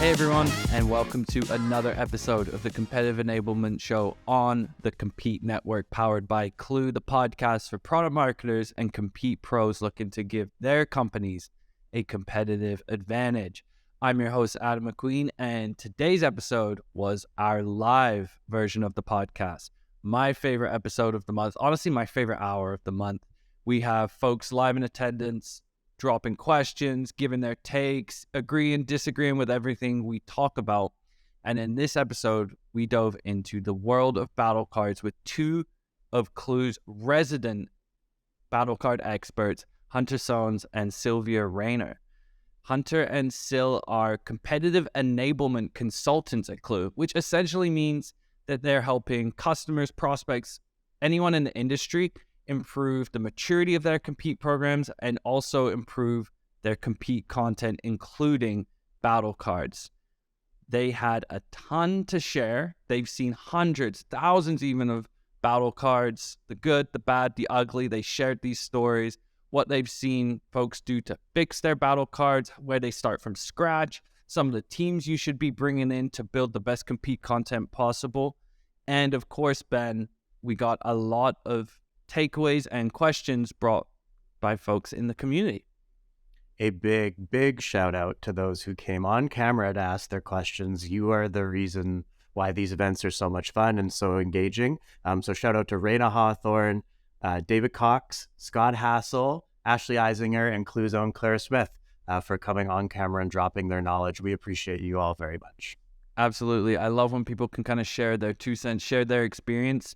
Hey everyone, and welcome to another episode of the Competitive Enablement Show on the Compete Network, powered by Klue, the podcast for product marketers and compete pros looking to give their companies a competitive advantage. I'm your host, Adam McQueen, and today's episode was our live version of the podcast. My favorite episode of the month, honestly, my favorite hour of the month. We have folks live in attendance, dropping questions, giving their takes, agreeing, disagreeing with everything we talk about. And in this episode, we dove into the world of battle cards with two of Klue's resident battle card experts, Hunter Sones and Sylvia Rayner. Hunter and Syl are competitive enablement consultants at Klue, which essentially means that they're helping customers, prospects, anyone in the industry improve the maturity of their compete programs and also improve their compete content, including battle cards. They had a ton to share. They've seen hundreds, thousands even of battle cards, the good, the bad, the ugly. They shared these stories, what they've seen folks do to fix their battle cards, where they start from scratch, some of the teams you should be bringing in to build the best compete content possible. And of course, Ben, we got a lot of takeaways and questions brought by folks in the community. A big shout out to those who came on camera to ask their questions. You are the reason why these events are so much fun and so engaging. So shout out to Rayner Hawthorne, David Cox, Scott Hassel, Ashley Eisinger, and Klue's own Claire Smith for coming on camera and dropping their knowledge. We appreciate you all very much. Absolutely. I love when people can kind of share their 2 cents, share their experience.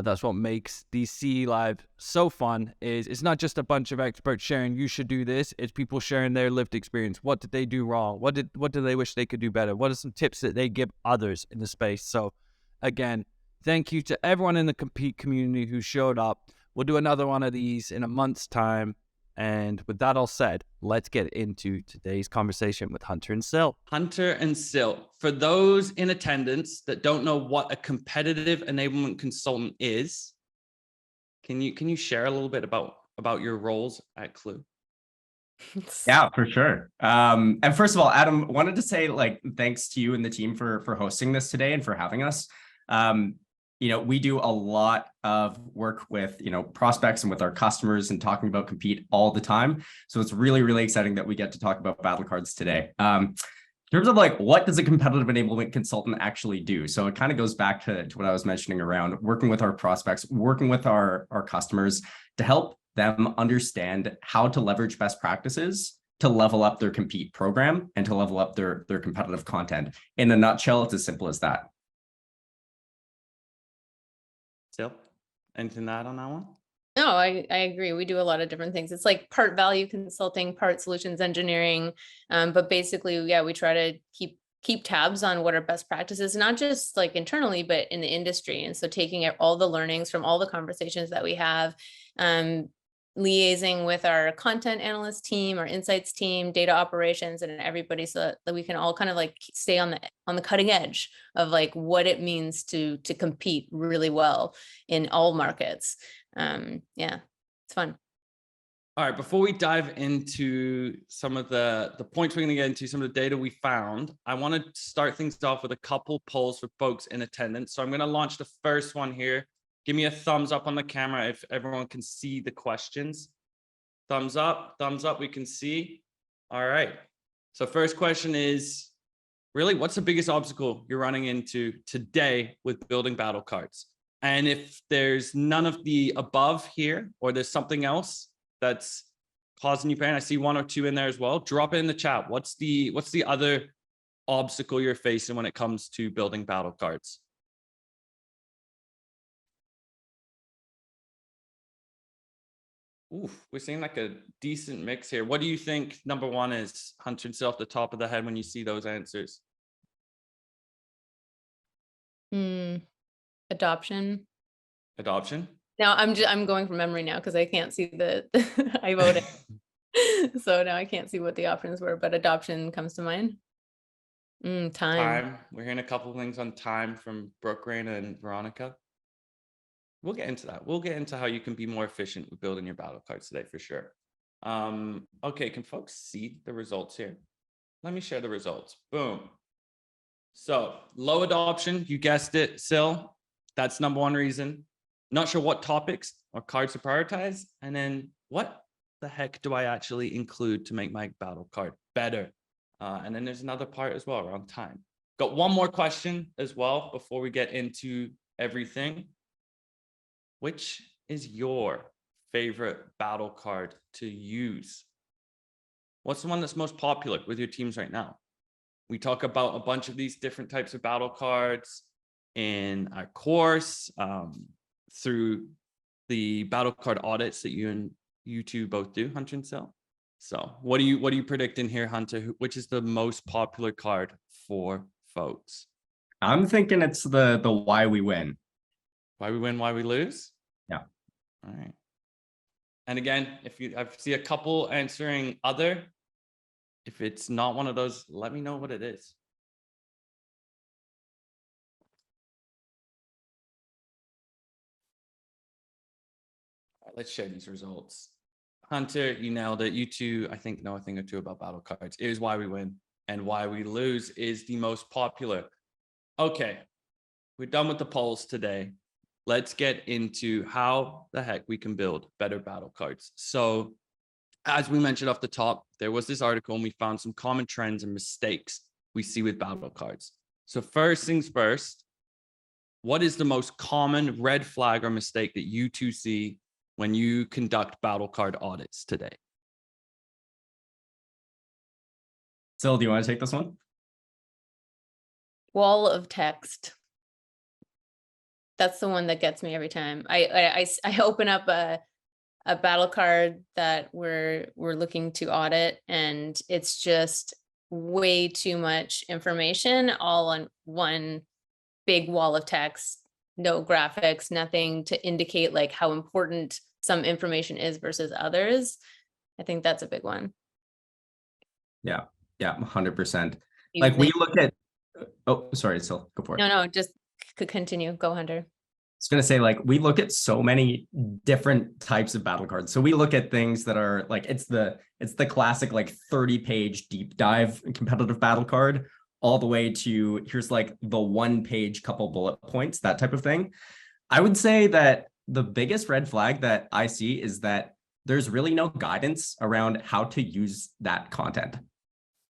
That's what makes these CE Live so fun. Is it's not just a bunch of experts sharing, you should do this. It's people sharing their lived experience. What did they do wrong? What do they wish they could do better? What are some tips that they give others in the space? So again, thank you to everyone in the compete community who showed up. We'll do another one of these in a month's time. And with that all said, let's get into today's conversation with Hunter and Syl. Hunter and Syl, for those in attendance that don't know what a competitive enablement consultant is, can you share a little bit about your roles at Klue? Yeah, for sure. And first of all, Adam, wanted to say thanks to you and the team for hosting this today and for having us. We do a lot of work with, prospects and with our customers and talking about compete all the time. So it's really, really exciting that we get to talk about battle cards today. In terms of what does a competitive enablement consultant actually do? So it kind of goes back to what I was mentioning around working with our prospects, working with our customers to help them understand how to leverage best practices to level up their compete program and to level up their competitive content. In a nutshell, it's as simple as that. Syl, anything to add on that one? No, I agree. We do a lot of different things. It's like part value consulting, part solutions engineering. But basically, yeah, we try to keep tabs on what our best practices, not just internally, but in the industry. And so taking all the learnings from all the conversations that we have, liaising with our content analyst team, our insights team, data operations, and everybody, so that we can all kind of stay on the cutting edge of what it means to compete really well in all markets. Yeah, it's fun. All right, before we dive into some of the points we're going to get into, some of the data we found, I want to start things off with a couple polls for folks in attendance. So I'm going to launch the first one here. Give me a thumbs up on the camera if everyone can see the questions. Thumbs up, we can see. All right. So first question is, really, what's the biggest obstacle you're running into today with building battle cards? And if there's none of the above here, or there's something else that's causing you pain, I see 1 or 2 in there as well. Drop it in the chat. What's the other obstacle you're facing when it comes to building battle cards? Oof, we're seeing a decent mix here. What do you think number 1 is, Hunter, off the top of the head when you see those answers? Adoption. Adoption? Now I'm going from memory now because I can't see I voted. So now I can't see what the options were, but adoption comes to mind. Time. We're hearing a couple of things on time from Brooke, Rayner, and Veronica. We'll get into that. We'll get into how you can be more efficient with building your battle cards today for sure. Okay, can folks see the results here? Let me share the results. Boom. So low adoption, you guessed it, Sil. That's number one reason. Not sure what topics or cards to prioritize. And then what the heck do I actually include to make my battle card better? And then there's another part as well around time. Got one more question as well before we get into everything. Which is your favorite battle card to use? What's the one that's most popular with your teams right now? We talk about a bunch of these different types of battle cards in our course, through the battle card audits that you two both do, Hunter and Sil. So what do you predict in here, Hunter? Which is the most popular card for folks? I'm thinking it's the why we win. Why we win, why we lose? Yeah. All right. And again, I see a couple answering other. If it's not one of those, let me know what it is. All right, let's share these results. Hunter, you nailed it. You two, I think, know a thing or two about battle cards. It is why we win, and why we lose is the most popular. Okay, we're done with the polls today. Let's get into how the heck we can build better battle cards. So as we mentioned off the top, there was this article and we found some common trends and mistakes we see with battle cards. So first things first, what is the most common red flag or mistake that you two see when you conduct battle card audits today? Sil, do you want to take this one? Wall of text. That's the one that gets me every time. I open up a battle card that we're looking to audit, and it's just way too much information all on one big wall of text, no graphics, nothing to indicate like how important some information is versus others. I think that's a big one. Yeah, 100%. Like we look at, oh, sorry, Sil, go for it. No, just could continue. Go, Hunter. I was going to say, like, we look at so many different types of battle cards. So we look at things that are like, it's the classic, like 30-page deep dive competitive battle card, all the way to here's like the 1-page couple bullet points, that type of thing. I would say that the biggest red flag that I see is that there's really no guidance around how to use that content.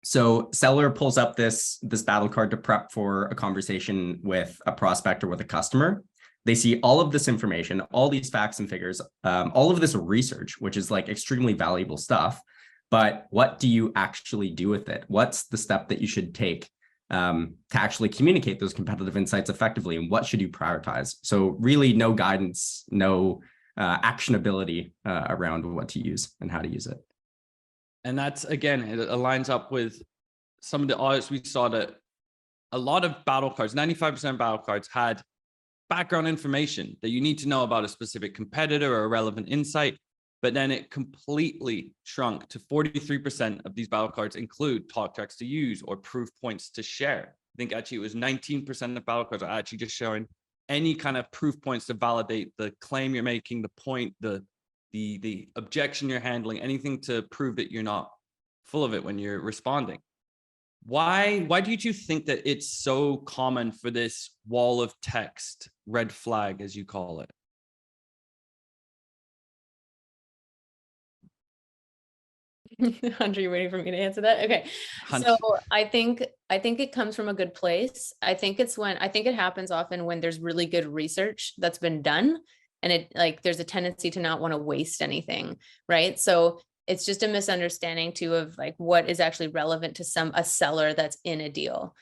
So seller pulls up this battle card to prep for a conversation with a prospect or with a customer. They see all of this information, all these facts and figures, all of this research, which is like extremely valuable stuff. But what do you actually do with it? What's the step that you should take to actually communicate those competitive insights effectively? And what should you prioritize? So really no guidance, no actionability around what to use and how to use it. And that's, again, it aligns up with some of the audits we saw that a lot of battle cards, 95% of battle cards had background information that you need to know about a specific competitor or a relevant insight, but then it completely shrunk to 43% of these battle cards include talk tracks to use or proof points to share. I think actually it was 19% of battle cards are actually just showing any kind of proof points to validate the claim you're making, the point, the objection you're handling, anything to prove that you're not full of it when you're responding. Why do you two think that it's so common for this wall of text red flag, as you call it? Hunter, you waiting for me to answer that? Okay. Hunter. So I think it comes from a good place. I think it happens often when there's really good research that's been done, and it like there's a tendency to not want to waste anything, right? So it's just a misunderstanding too of like what is actually relevant to a seller that's in a deal.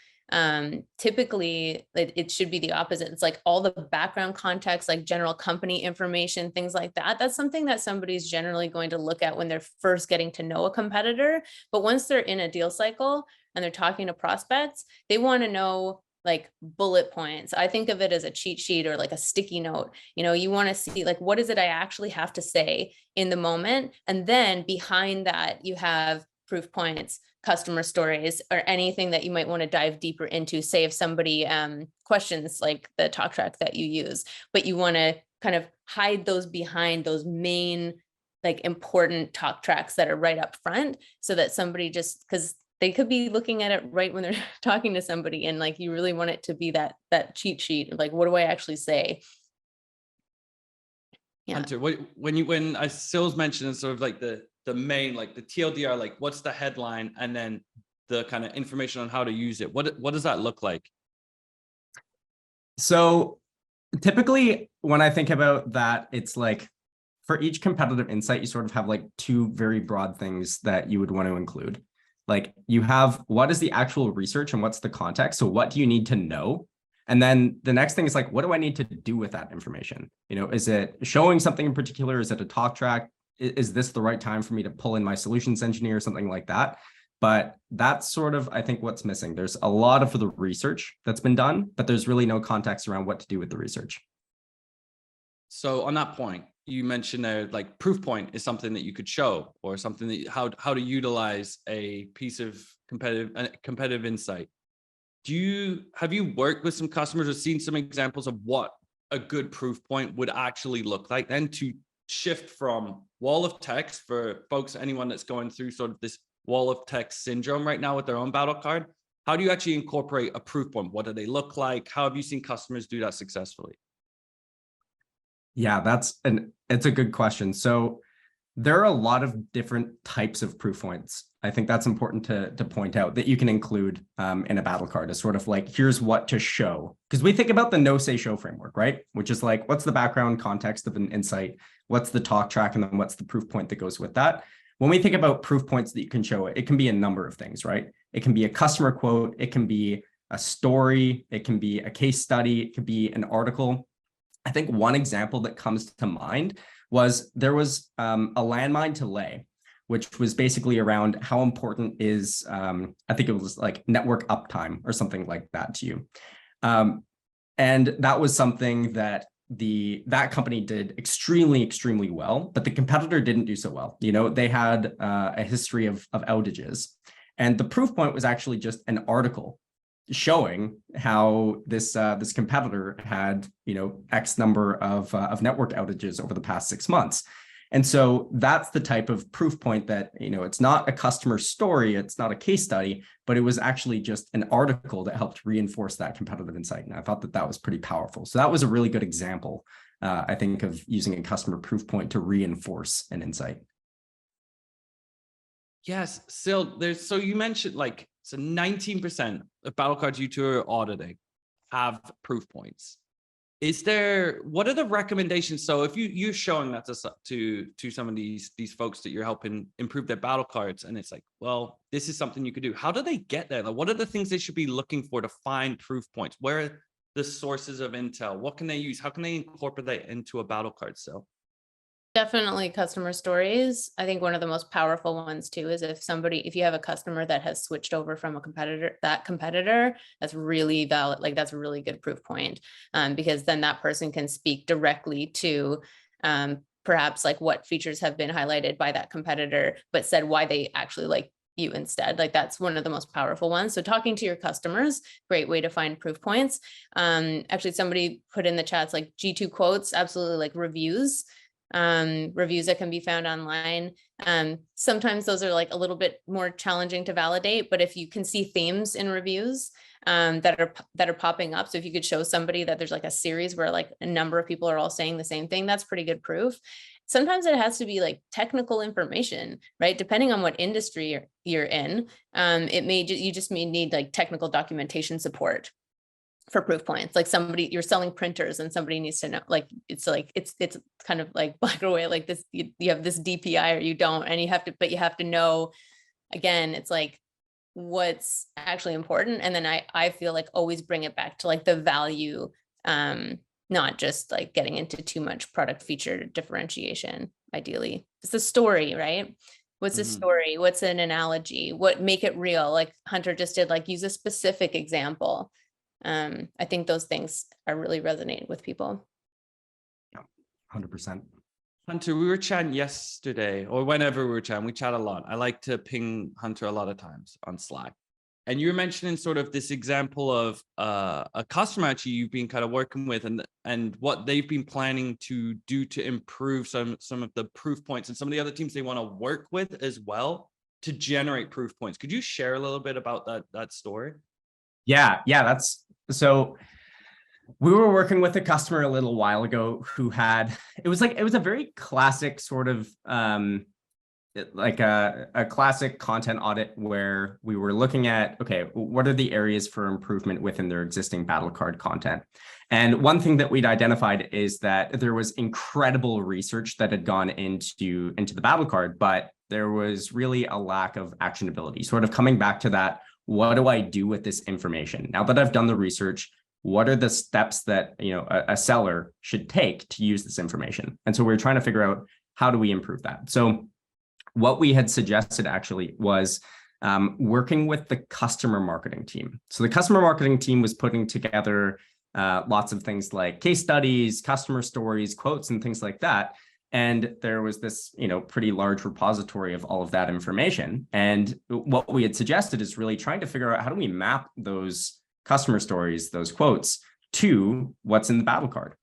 Typically it should be the opposite. It's like all the background context, like general company information, things like that. That's something that somebody's generally going to look at when they're first getting to know a competitor. But once they're in a deal cycle and they're talking to prospects, they want to know like bullet points. I think of it as a cheat sheet or like a sticky note. You want to see like, what is it I actually have to say in the moment? And then behind that, you have proof points, customer stories, or anything that you might want to dive deeper into. Say if somebody questions like the talk track that you use, but you want to kind of hide those behind those main like important talk tracks that are right up front, so that somebody just, because they could be looking at it right when they're talking to somebody, and like you really want it to be that cheat sheet of like, what do I actually say? Yeah. Hunter, when I Syl's mentioned sort of like the main, like the TLDR, like what's the headline, and then the kind of information on how to use it. What does that look like? So typically when I think about that, it's like for each competitive insight, you sort of have like two very broad things that you would want to include. Like you have what is the actual research and what's the context? So what do you need to know? And then the next thing is like, what do I need to do with that information? You know, is it showing something in particular? Is it a talk track? Is this the right time for me to pull in my solutions engineer or something like that? But that's sort of, I think, what's missing. There's a lot of the research that's been done, but there's really no context around what to do with the research. So on that point, you mentioned there, like proof point is something that you could show, or something that how to utilize a piece of competitive insight. Have you worked with some customers or seen some examples of what a good proof point would actually look like then, to shift from wall of text for folks, anyone that's going through sort of this wall of text syndrome right now with their own battle card? How do you actually incorporate a proof point? What do they look like? How have you seen customers do that successfully? Yeah, it's a good question. So there are a lot of different types of proof points. I think that's important to point out that you can include in a battle card as sort of like, here's what to show. Because we think about the no say show framework, right? Which is like, what's the background context of an insight? What's the talk track? And then what's the proof point that goes with that? When we think about proof points that you can show, it can be a number of things, right? It can be a customer quote. It can be a story. It can be a case study. It could be an article. I think one example that comes to mind was there was a landmine to lay, which was basically around how important is, I think it was like network uptime or something like that to you. And that was something that that company did extremely well, but the competitor didn't do so well. You know, they had a history of outages, and the proof point was actually just an article showing how this competitor had, you know, X number of network outages over the past 6 months. And so that's the type of proof point that, you know, it's not a customer story, it's not a case study, but it was actually just an article that helped reinforce that competitive insight. And I thought that was pretty powerful. So that was a really good example, I think, of using a customer proof point to reinforce an insight. Yes, Syl, so you mentioned like, so 19% of battle cards you two are auditing have proof points. What are the recommendations? So if you're showing that to some of these folks that you're helping improve their battle cards, and it's like, well, this is something you could do. How do they get there? Like, what are the things they should be looking for to find proof points? Where are the sources of intel? What can they use? How can they incorporate that into a battle card? So definitely customer stories. I think one of the most powerful ones too is if you have a customer that has switched over from a competitor, that's really valid. Like that's a really good proof point, because then that person can speak directly to perhaps like what features have been highlighted by that competitor, but said why they actually like you instead. Like that's one of the most powerful ones. So talking to your customers, great way to find proof points. Actually, somebody put in the chats like G2 quotes, absolutely, like reviews that can be found online. Sometimes those are like a little bit more challenging to validate, but if you can see themes in reviews that are popping up, so if you could show somebody that there's like a series where like a number of people are all saying the same thing, that's pretty good proof. Sometimes it has to be like technical information, right? Depending on what industry you're in, you just may need like technical documentation support for proof points. Like you're selling printers and somebody needs to know, like it's kind of like black or white, like this, you have this DPI or you don't, and you have to know, again, it's like what's actually important. And then I feel like always bring it back to like the value, not just like getting into too much product feature differentiation. Ideally it's the story, right? What's the story? What's an analogy? Make it real? Like Hunter just did, like use a specific example. I think those things are really resonating with people. 100%. Hunter, we were chatting yesterday, or whenever we were chatting, we chat a lot. I like to ping Hunter a lot of times on Slack. And you were mentioning sort of this example of a customer actually you've been kind of working with, and what they've been planning to do to improve some of the proof points and some of the other teams they want to work with as well to generate proof points. Could you share a little bit about that story? Yeah, that's so. We were working with a customer a little while ago who had, it was a very classic sort of like a classic content audit where we were looking at, okay, what are the areas for improvement within their existing battle card content? And one thing that we'd identified is that there was incredible research that had gone into the battle card, but there was really a lack of actionability, sort of coming back to that, what do I do with this information? Now that I've done the research, what are the steps that a seller should take to use this information? And so we're trying to figure out, how do we improve that? So what we had suggested actually was working with the customer marketing team. So the customer marketing team was putting together lots of things like case studies, customer stories, quotes, and things like that. And there was this, pretty large repository of all of that information. And what we had suggested is really trying to figure out, how do we map those customer stories, those quotes, to what's in the battle card?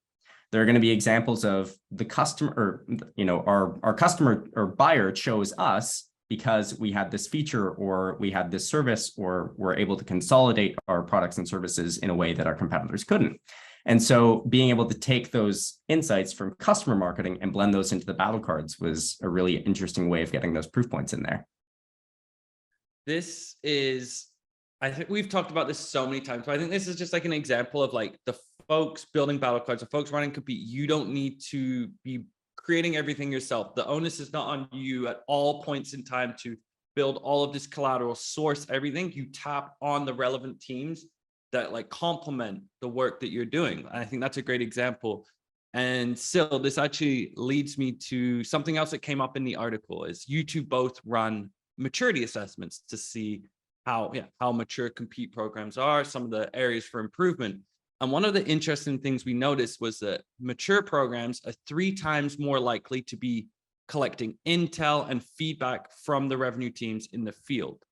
There are going to be examples of the customer, or our customer or buyer chose us because we had this feature, or we had this service, or we're able to consolidate our products and services in a way that our competitors couldn't. And so being able to take those insights from customer marketing and blend those into the battle cards was a really interesting way of getting those proof points in there. This is, I think we've talked about this so many times, but I think this is just like an example of like the folks building battle cards, the folks running Compete. You don't need to be creating everything yourself. The onus is not on you at all points in time to build all of this collateral, source everything. You tap on the relevant teams that like complement the work that you're doing. I think that's a great example. And Syl, this actually leads me to something else that came up in the article, is you two both run maturity assessments to see how mature Compete programs are, some of the areas for improvement. And one of the interesting things we noticed was that mature programs are 3 times more likely to be collecting intel and feedback from the revenue teams in the field.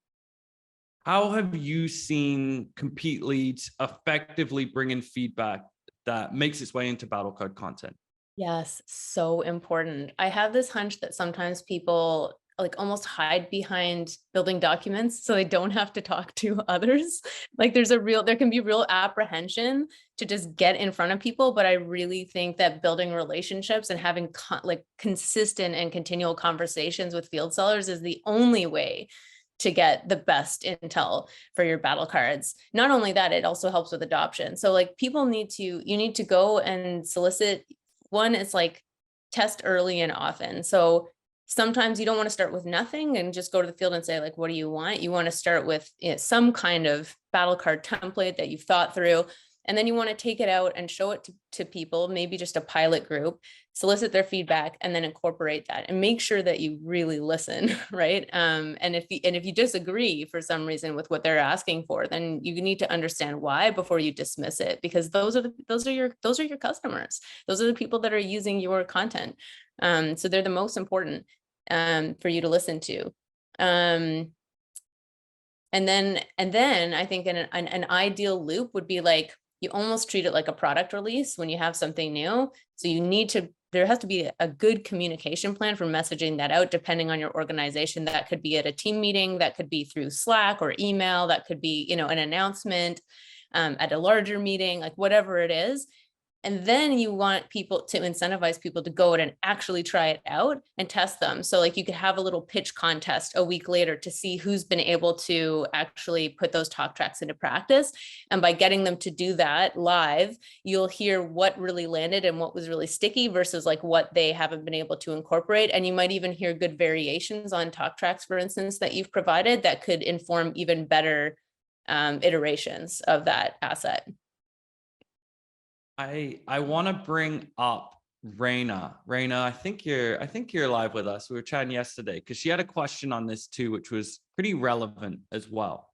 How have you seen Compete leads effectively bring in feedback that makes its way into battle card content? Yes, so important. I have this hunch that sometimes people like almost hide behind building documents so they don't have to talk to others. Like there can be real apprehension to just get in front of people. But I really think that building relationships and having consistent and continual conversations with field sellers is the only way to get the best intel for your battle cards. Not only that, it also helps with adoption. So like you need to go and solicit. One is like test early and often. So sometimes you don't want to start with nothing and just go to the field and say like, what do you want? You want to start with some kind of battle card template that you've thought through. And then you want to take it out and show it to people, maybe just a pilot group, solicit their feedback, and then incorporate that and make sure that you really listen, right? And if you disagree for some reason with what they're asking for, then you need to understand why before you dismiss it, because those are your customers. Those are the people that are using your content. So they're the most important for you to listen to. And then I think an ideal loop would be like, you almost treat it like a product release when you have something new. So there has to be a good communication plan for messaging that out, depending on your organization. That could be at a team meeting, that could be through Slack or email, that could be, an announcement at a larger meeting, like whatever it is. And then you want people to incentivize people to go out and actually try it out and test them. So like you could have a little pitch contest a week later to see who's been able to actually put those talk tracks into practice. And by getting them to do that live, you'll hear what really landed and what was really sticky versus like what they haven't been able to incorporate. And you might even hear good variations on talk tracks, for instance, that you've provided that could inform even better iterations of that asset. I want to bring up Rayner. Rayner, I think you're live with us. We were chatting yesterday because she had a question on this too, which was pretty relevant as well.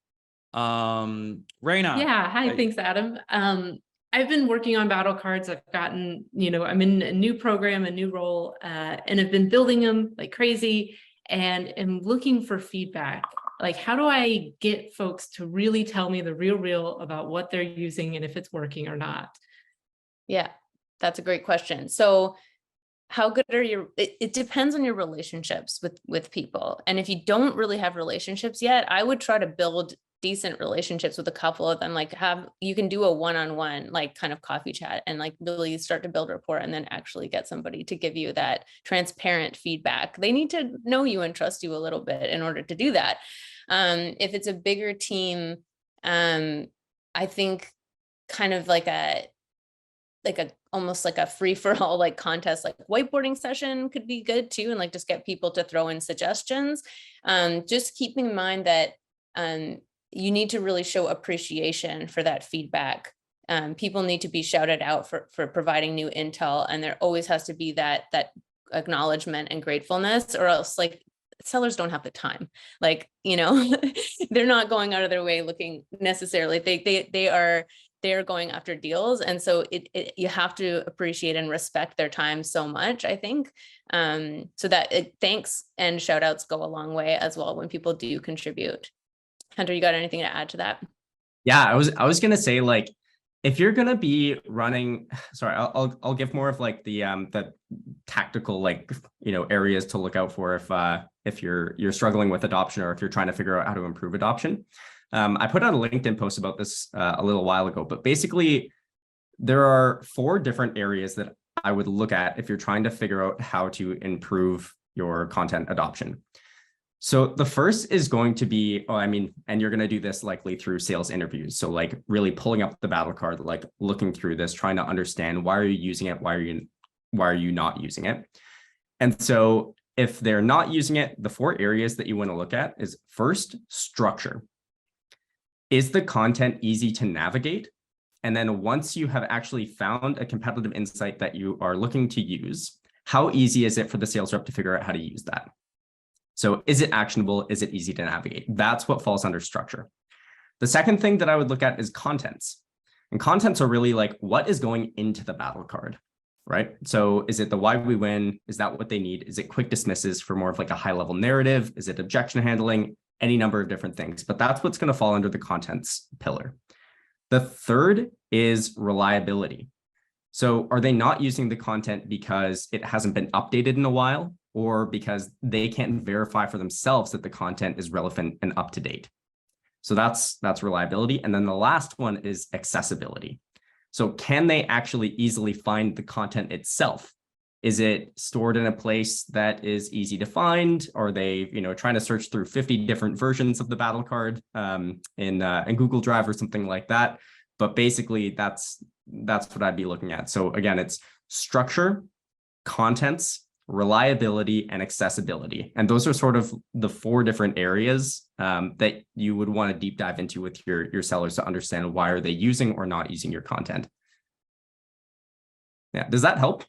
Rayner. Yeah. Hi. Thanks, Adam. I've been working on battle cards. I've gotten, I'm in a new program, a new role, and I've been building them like crazy and am looking for feedback. Like, how do I get folks to really tell me the real about what they're using and if it's working or not? Yeah, that's a great question. So how good are it depends on your relationships with people. And if you don't really have relationships yet, I would try to build decent relationships with a couple of them. Like you can do a one-on-one, like kind of coffee chat, and like really start to build rapport, and then actually get somebody to give you that transparent feedback. They need to know you and trust you a little bit in order to do that. If it's a bigger team, I think kind of like a almost like a free for all like contest, like whiteboarding session could be good too, and like just get people to throw in suggestions. Just keeping in mind that you need to really show appreciation for that feedback. People need to be shouted out for providing new intel, and there always has to be that acknowledgement and gratefulness, or else like sellers don't have the time. Like, you know, they're not going out of their way looking necessarily. They are going after deals, and so you have to appreciate and respect their time so much, I think, so that thanks and shout outs go a long way as well when people do contribute. Hunter, you got anything to add to that? Yeah, I was gonna say, like, if you're gonna be running, sorry, I'll give more of like the tactical, like, you know, areas to look out for if you're struggling with adoption, or if you're trying to figure out how to improve adoption. I put out a LinkedIn post about this a little while ago, but basically there are 4 different areas that I would look at if you're trying to figure out how to improve your content adoption. So the first is going to be, and you're going to do this likely through sales interviews. So like really pulling up the battle card, like looking through this, trying to understand, why are you using it? Why are you not using it? And so if they're not using it, the 4 areas that you want to look at is first, structure. Is the content easy to navigate? And then once you have actually found a competitive insight that you are looking to use, how easy is it for the sales rep to figure out how to use that? So is it actionable? Is it easy to navigate? That's what falls under structure. The second thing that I would look at is contents. And contents are really like, what is going into the battle card, right? So is it the why we win? Is that what they need? Is it quick dismisses for more of like a high level narrative? Is it objection handling? Any number of different things, but that's what's going to fall under the contents pillar. The third is reliability. So are they not using the content because it hasn't been updated in a while, or because they can't verify for themselves that the content is relevant and up to date? So that's reliability. And then the last one is accessibility. So can they actually easily find the content itself? Is it stored in a place that is easy to find? Are they, trying to search through 50 different versions of the battle card in Google Drive or something like that? But basically, that's what I'd be looking at. So again, it's structure, contents, reliability, and accessibility. And those are sort of the 4 different areas that you would want to deep dive into with your sellers to understand, why are they using or not using your content. Yeah, does that help?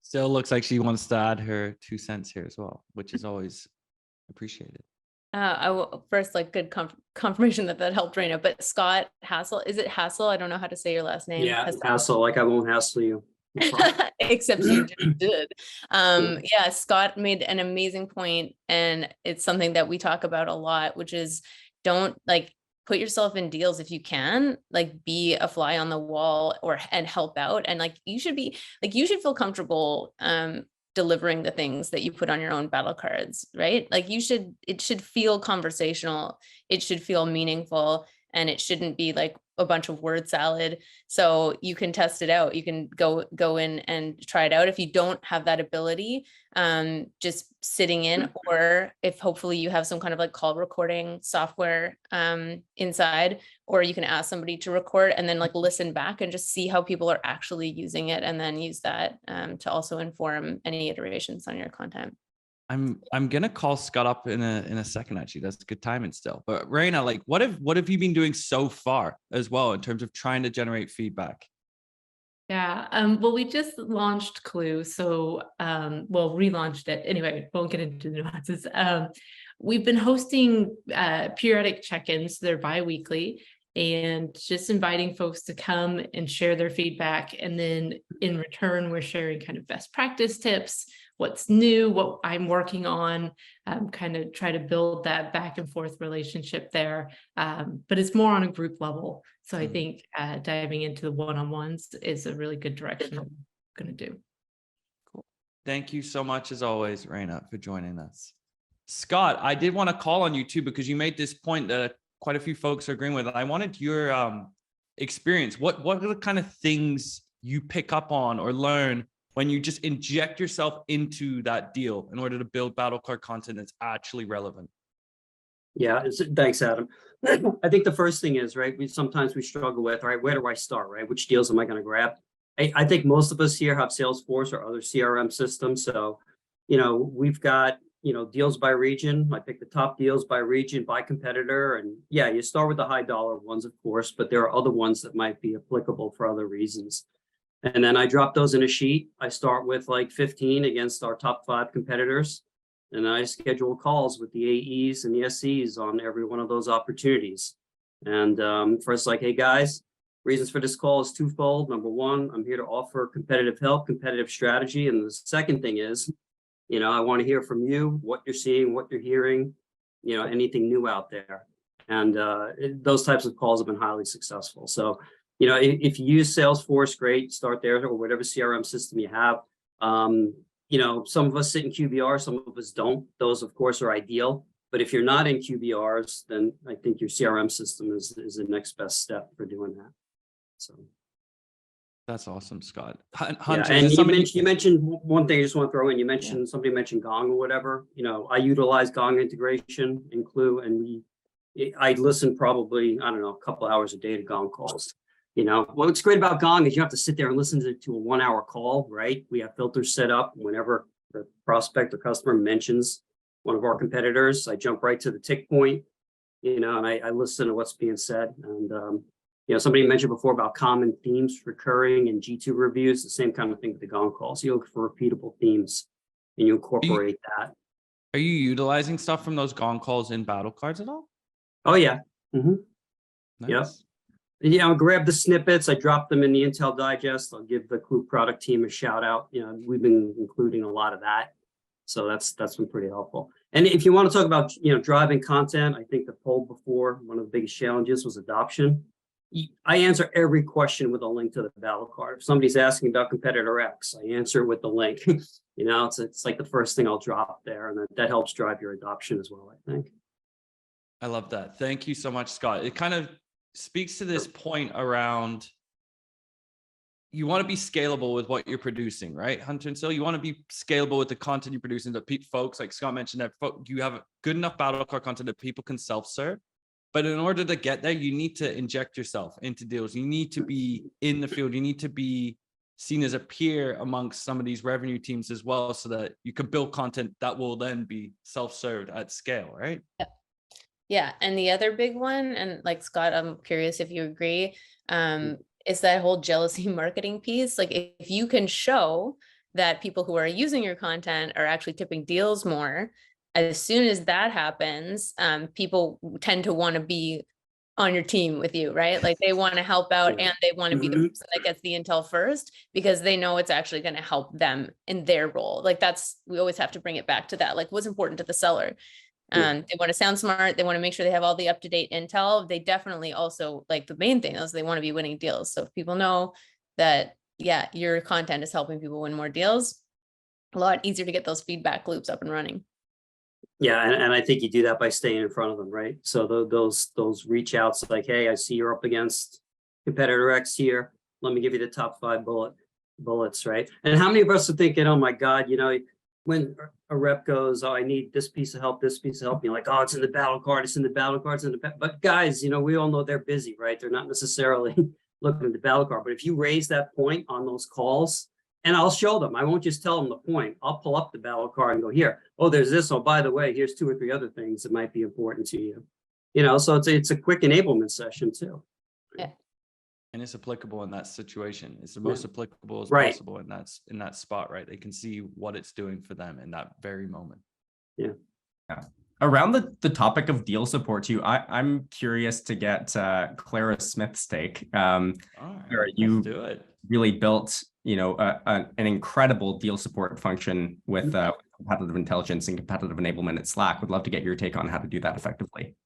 Still looks like she wants to add her 2 cents here as well, which is always appreciated. I will first, like, good confirmation that helped Rayner, but Scott Hassel, is it Hassel? I don't know how to say your last name. Yeah, Hassel, like I won't hassle you. Except you just did. Yeah, Scott made an amazing point, and it's something that we talk about a lot, which is, don't put yourself in deals if you can, be a fly on the wall and help out. And you should feel comfortable delivering the things that you put on your own battle cards, right? It should feel conversational, it should feel meaningful, and it shouldn't be like a bunch of word salad. So you can test it out. You can go in and try it out. If you don't have that ability, just sitting in, or if hopefully you have some kind of call recording software inside, or you can ask somebody to record and then listen back and just see how people are actually using it, and then use that to also inform any iterations on your content. I'm gonna call Scott up in a second. Actually, that's good timing still. But Rayner, what have you been doing so far as well in terms of trying to generate feedback? Yeah, well, we just launched Klue, so relaunched it. Anyway, won't get into the nuances. We've been hosting periodic check-ins. They're bi-weekly, and just inviting folks to come and share their feedback. And then in return, we're sharing kind of best practice tips. what's new, what I'm working on, kind of try to build that back and forth relationship there. But it's more on a group level. So I think diving into the one-on-ones is a really good direction I'm going to do. Cool. Thank you so much, as always, Rayner, for joining us. Scott, I did want to call on you too, because you made this point that quite a few folks are agreeing with. I wanted your experience. What are the kind of things you pick up on or learn when you just inject yourself into that deal in order to build battle card content that's actually relevant? Yeah, thanks, Adam. I think the first thing is, right, sometimes we struggle with, all right, where do I start, right? Which deals am I going to grab? I think most of us here have Salesforce or other CRM systems. So, we've got, deals by region. I pick the top deals by region, by competitor. And yeah, you start with the high dollar ones, of course, but there are other ones that might be applicable for other reasons. And then I drop those in a sheet. I start with like 15 against our top 5 competitors. And I schedule calls with the AEs and the SEs on every one of those opportunities. And first, like, hey guys, reasons for this call is twofold. Number one, I'm here to offer competitive help, competitive strategy. And the second thing is, I want to hear from you, what you're seeing, what you're hearing, anything new out there. And those types of calls have been highly successful. So, if you use Salesforce, great, start there, or whatever CRM system you have. Some of us sit in QBR, some of us don't. Those, of course, are ideal. But if you're not in QBRs, then I think your CRM system is the next best step for doing that. So that's awesome, Scott. Hunter, and you mentioned one thing I just want to throw in. You mentioned somebody mentioned Gong or whatever. I utilize Gong integration in Klue, and I listen probably, I don't know, a couple hours a day to Gong calls. What's great about Gong is you have to sit there and listen to a 1-hour call, right? We have filters set up. Whenever the prospect or customer mentions one of our competitors, I jump right to the tick point, and I listen to what's being said. And, somebody mentioned before about common themes recurring in G2 reviews, the same kind of thing with the Gong calls. You look for repeatable themes and you incorporate that. Are you utilizing stuff from those Gong calls in battle cards at all? Oh, yeah. Mm-hmm. Nice. Yep. I'll grab the snippets. I drop them in the Intel Digest. I'll give the Klue product team a shout out. We've been including a lot of that. So that's been pretty helpful. And if you want to talk about, driving content, I think the poll before, one of the biggest challenges was adoption. I answer every question with a link to the battle card. If somebody's asking about competitor X, I answer it with the link. It's like the first thing I'll drop there, and that helps drive your adoption as well, I think. I love that. Thank you so much, Scott. It kind of speaks to this point around you want to be scalable with what you're producing, right, Hunter and Syl? You want to be scalable with the content you're producing that folks, like Scott mentioned, that you have good enough battle card content that people can self-serve. But in order to get there, you need to inject yourself into deals. You need to be in the field. You need to be seen as a peer amongst some of these revenue teams as well, so that you can build content that will then be self-served at scale, right? Yep. Yeah. And the other big one, and like Scott, I'm curious if you agree, is that whole jealousy marketing piece. Like, if you can show that people who are using your content are actually tipping deals more, as soon as that happens, people tend to want to be on your team with you, right? Like, they want to help out and they want to be the person that gets the intel first, because they know it's actually going to help them in their role. Like, we always have to bring it back to that. Like, what's important to the seller? They want to sound smart. They want to make sure they have all the up-to-date intel. They definitely also, like, the main thing is they want to be winning deals. So if people know that, yeah, your content is helping people win more deals, a lot easier to get those feedback loops up and running. Yeah, and I think you do that by staying in front of them, right? So those reach outs, like, hey, I see you're up against competitor X here. Let me give you the top 5 bullets, right? And how many of us are thinking, oh my God, when a rep goes, oh, I need this piece of help, you're like, oh, it's in the battle card, but guys, we all know they're busy, right? They're not necessarily looking at the battle card. But if you raise that point on those calls, and I'll show them, I won't just tell them the point. I'll pull up the battle card and go, here, oh, there's this. Oh, by the way, here's 2 or 3 other things that might be important to you. So it's a quick enablement session too. Yeah. And it's applicable in that situation. It's the most applicable as possible in that spot, right? They can see what it's doing for them in that very moment. Yeah. Around the topic of deal support too, I'm curious to get Clara Smith's take. All right, where you do it. really built an incredible deal support function with competitive intelligence and competitive enablement at Slack. Would love to get your take on how to do that effectively.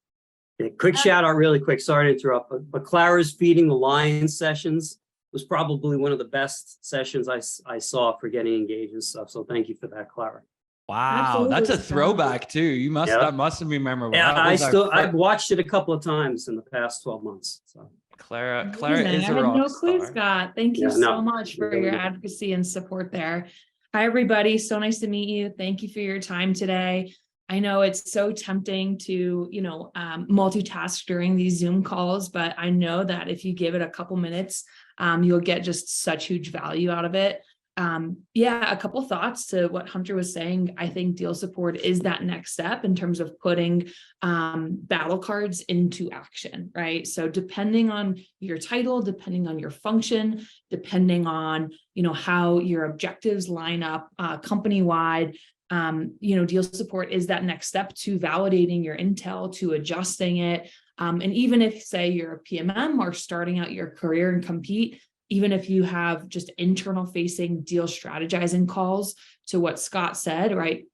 Yeah, quick shout out really quick. Sorry to interrupt, but Clara's Feeding the Lions sessions was probably one of the best sessions I saw for getting engaged and stuff. So thank you for that, Clara. Wow, Absolutely, that's a Scott. throwback too. That must have been memorable. Yeah, That I've watched it a couple of times in the past 12 months. So Clara Amazing. is I a had rock no clue, star. Scott. Thank you Yeah, so no, much for really your good. advocacy and support there. Hi, everybody. So nice to meet you. Thank you for your time today. I know it's so tempting to, multitask during these Zoom calls, but I know that if you give it a couple minutes, you'll get just such huge value out of it. A couple thoughts to what Hunter was saying. I think deal support is that next step in terms of putting battle cards into action, right? So depending on your title, depending on your function, depending on, how your objectives line up company-wide, deal support is that next step to validating your intel, to adjusting it. And even if, say, you're a PMM or starting out your career and compete, even if you have just internal facing deal strategizing calls, to what Scott said, right?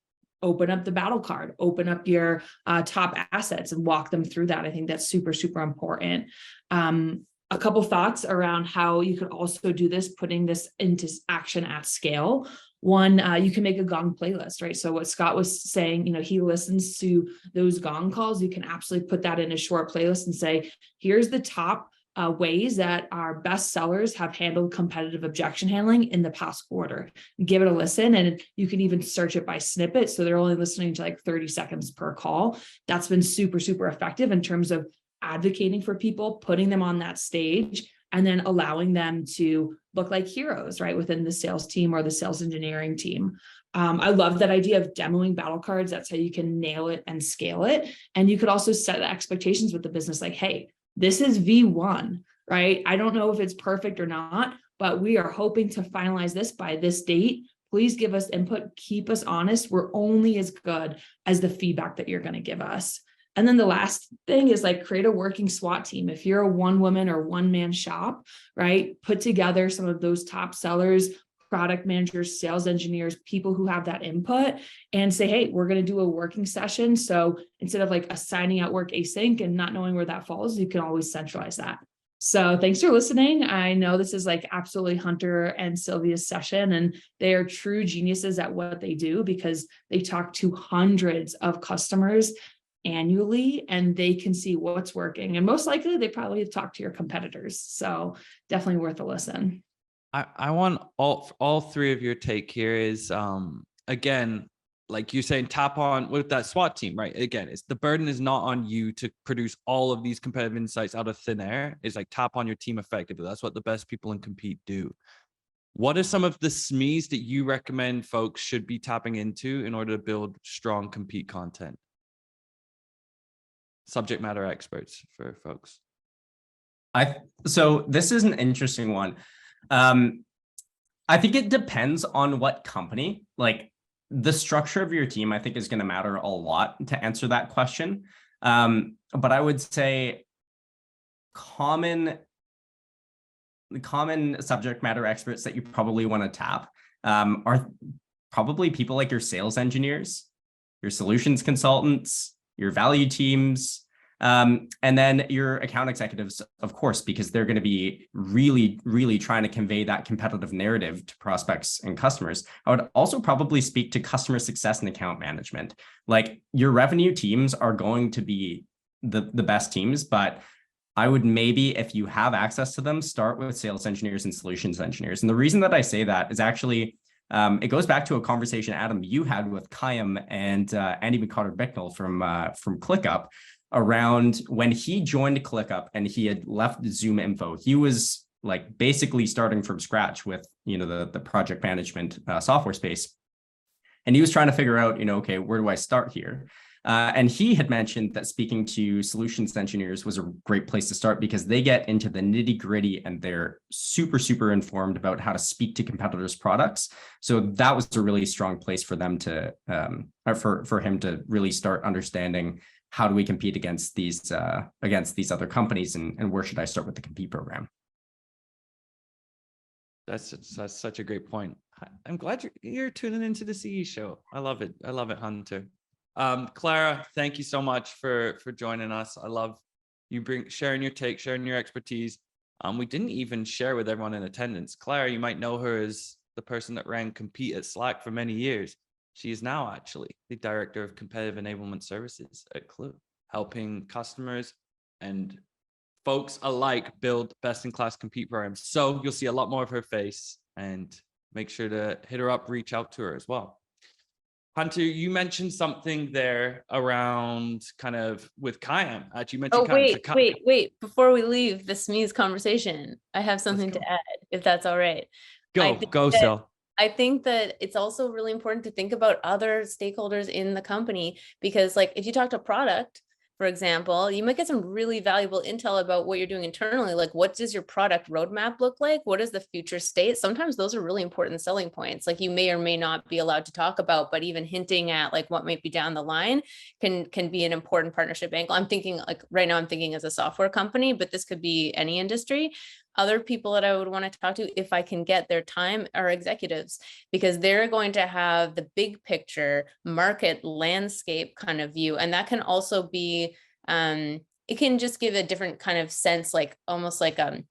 Open up the battle card, open up your top assets and walk them through that. I think that's super, super important. A couple thoughts around how you could also do this, putting this into action at scale. One, you can make a Gong playlist, right? So what Scott was saying, he listens to those Gong calls. You can absolutely put that in a short playlist and say, here's the top ways that our best sellers have handled competitive objection handling in the past quarter. Give it a listen, and you can even search it by snippet. So they're only listening to like 30 seconds per call. That's been super, super effective in terms of advocating for people, putting them on that stage, and then allowing them to look like heroes, right, within the sales team or the sales engineering team. I love that idea of demoing battle cards. That's how you can nail it and scale it. And you could also set expectations with the business like, hey, this is V1, right? I don't know if it's perfect or not, but we are hoping to finalize this by this date. Please give us input, keep us honest. We're only as good as the feedback that you're going to give us. And then the last thing is like create a working SWAT team. If you're a one woman or one man shop, right, put together some of those top sellers, product managers, sales engineers, people who have that input, and say, hey, we're going to do a working session. So instead of like assigning out work async and not knowing where that falls, you can always centralize that. So thanks for listening. I know this is like absolutely Hunter and Sylvia's session, and they are true geniuses at what they do because they talk to hundreds of customers annually, and they can see what's working. And most likely they probably have talked to your competitors. So definitely worth a listen. I want all three of your take here is, again, like you're saying, tap on with that SWAT team, right? Again, it's the burden is not on you to produce all of these competitive insights out of thin air. It's like tap on your team effectively. That's what the best people in Compete do. What are some of the SMEs that you recommend folks should be tapping into in order to build strong Compete content? Subject matter experts for folks. So this is an interesting one. I think it depends on what company. Like the structure of your team, I think, is going to matter a lot to answer that question. But I would say common subject matter experts that you probably want to tap are probably people like your sales engineers, your solutions consultants, your value teams, and then your account executives, of course, because they're going to be really, really trying to convey that competitive narrative to prospects and customers. I would also probably speak to customer success and account management. Like your revenue teams are going to be the best teams, but I would maybe, if you have access to them, start with sales engineers and solutions engineers. And the reason that I say that is actually, it goes back to a conversation, Adam, you had with Kayam and Andy McCarter-Bicknell from ClickUp around when he joined ClickUp and he had left ZoomInfo. He was like basically starting from scratch with, the project management software space. And he was trying to figure out, okay, where do I start here? And he had mentioned that speaking to solutions engineers was a great place to start because they get into the nitty gritty and they're super, super informed about how to speak to competitors' products. So that was a really strong place for them to, for him to really start understanding how do we compete against these other companies and where should I start with the Compete program? That's such a great point. I'm glad you're tuning into the CE show. I love it. I love it, Hunter. Clara, thank you so much for joining us. I love you sharing your take, sharing your expertise. We didn't even share with everyone in attendance. Clara, you might know her as the person that ran Compete at Slack for many years. She is now actually the Director of Competitive Enablement Services at Klue, helping customers and folks alike build best-in-class compete programs. So you'll see a lot more of her face, and make sure to hit her up, reach out to her as well. Hunter, you mentioned something there around kind of with Kayam. Actually, you mentioned wait. Before we leave the SMEs conversation, I have something to add, if that's all right. Go, Sil. I think that it's also really important to think about other stakeholders in the company, because like if you talk to product, for example, you might get some really valuable intel about what you're doing internally. Like, what does your product roadmap look like? What is the future state? Sometimes those are really important selling points. Like you may or may not be allowed to talk about, but even hinting at like what might be down the line can be an important partnership angle. I'm thinking like right now I'm thinking as a software company, but this could be any industry. Other people that I would want to talk to, if I can get their time, are executives, because they're going to have the big picture market landscape kind of view. And that can also be, it can just give a different kind of sense, like almost like a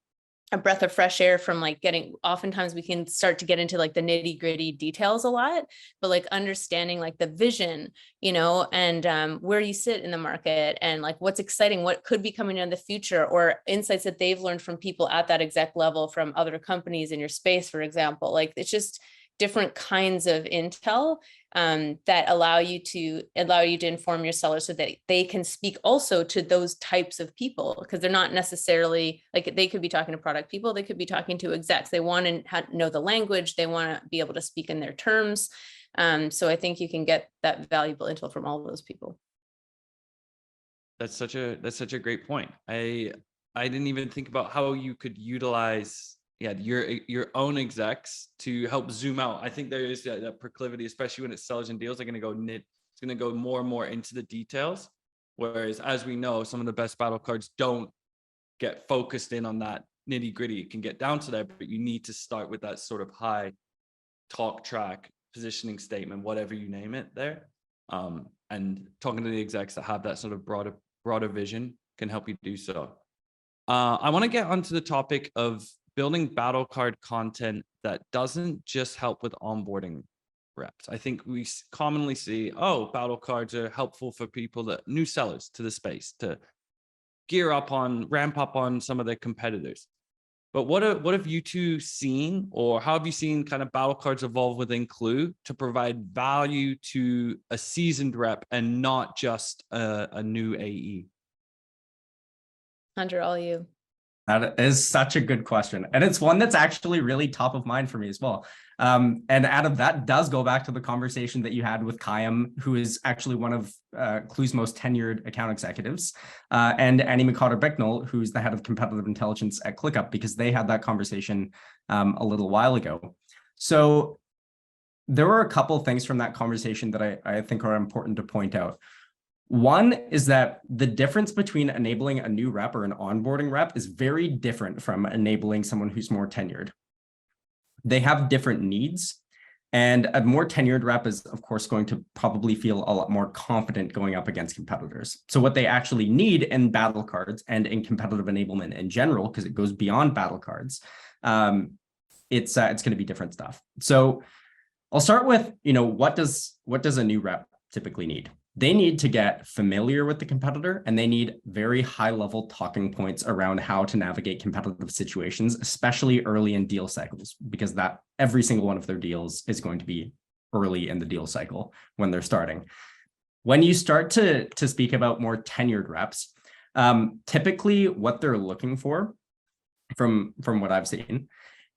breath of fresh air from like oftentimes we can start to get into like the nitty gritty details a lot, but like understanding like the vision, and where you sit in the market and like what's exciting, what could be coming in the future, or insights that they've learned from people at that exec level from other companies in your space, for example. Like it's just different kinds of intel that allow you to inform your sellers so that they can speak also to those types of people, because they're not necessarily like, they could be talking to product people, they could be talking to execs, they want to know the language, they want to be able to speak in their terms. So I think you can get that valuable intel from all of those people. That's such a great point. I didn't even think about how you could utilize your own execs to help zoom out. I think there is that proclivity, especially when it's sellers and deals, are going to go it's going to go more and more into the details. Whereas, as we know, some of the best battle cards don't get focused in on that nitty gritty. It can get down to there, but you need to start with that sort of high talk track, positioning statement, whatever you name it there. And talking to the execs that have that sort of broader vision can help you do so. I want to get onto the topic of building battle card content that doesn't just help with onboarding reps. I think we commonly see, battle cards are helpful for people that new sellers to the space to ramp up on some of their competitors. But what have you two seen, or how have you seen kind of battle cards evolve within Klue to provide value to a seasoned rep and not just a new AE? Hunter, all you. That is such a good question. And it's one that's actually really top of mind for me as well. And Adam, that does go back to the conversation that you had with Kayam, who is actually one of Klue's most tenured account executives, and Annie McCotter-Bicknell, who's the head of competitive intelligence at ClickUp, because they had that conversation a little while ago. So there were a couple of things from that conversation that I think are important to point out. One is that the difference between enabling a new rep or an onboarding rep is very different from enabling someone who's more tenured. They have different needs, and a more tenured rep is, of course, going to probably feel a lot more confident going up against competitors. So what they actually need in battle cards and in competitive enablement in general, because it goes beyond battle cards, it's going to be different stuff. So I'll start with, what does a new rep typically need? They need to get familiar with the competitor, and they need very high-level talking points around how to navigate competitive situations, especially early in deal cycles, because that every single one of their deals is going to be early in the deal cycle when they're starting. When you start to speak about more tenured reps, typically what they're looking for, from what I've seen,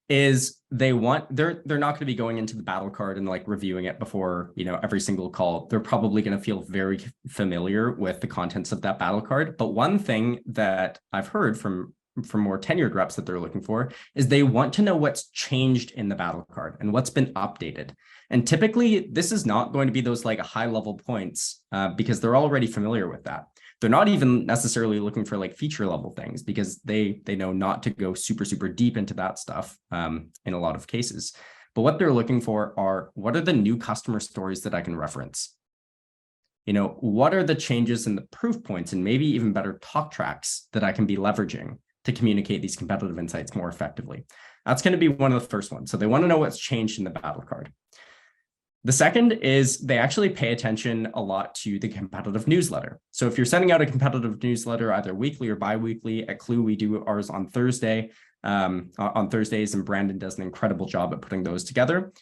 is they're not going to be going into the battle card and like reviewing it before every single call. They're probably going to feel very familiar with the contents of that battle card. But one thing that I've heard from more tenured reps that they're looking for is they want to know what's changed in the battle card and what's been updated. And typically this is not going to be those like high level points because they're already familiar with that. They're not even necessarily looking for like feature level things because they know not to go super deep into that stuff in a lot of cases. But what they're looking for are, what are the new customer stories that I can reference? What are the changes in the proof points and maybe even better talk tracks that I can be leveraging to communicate these competitive insights more effectively? That's going to be one of the first ones. So they want to know what's changed in the battle card. The second is they actually pay attention a lot to the competitive newsletter. So if you're sending out a competitive newsletter, either weekly or bi-weekly, at Klue, we do ours on Thursdays, and Brandon does an incredible job at putting those together.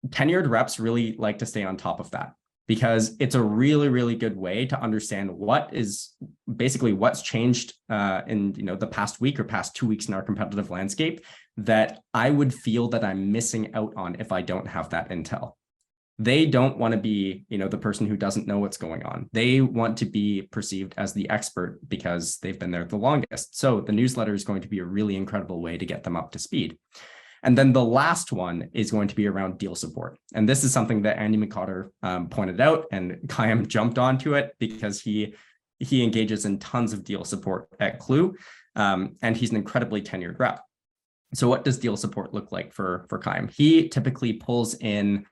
Tenured reps really like to stay on top of that because it's a really good way to understand what's changed in the past week or past 2 weeks in our competitive landscape that I would feel that I'm missing out on if I don't have that intel. They don't want to be, the person who doesn't know what's going on. They want to be perceived as the expert because they've been there the longest. So the newsletter is going to be a really incredible way to get them up to speed. And then the last one is going to be around deal support. And this is something that Andy McCotter pointed out, and Kayam jumped onto it because he engages in tons of deal support at Klue, and he's an incredibly tenured rep. So what does deal support look like for Kayam? He typically pulls in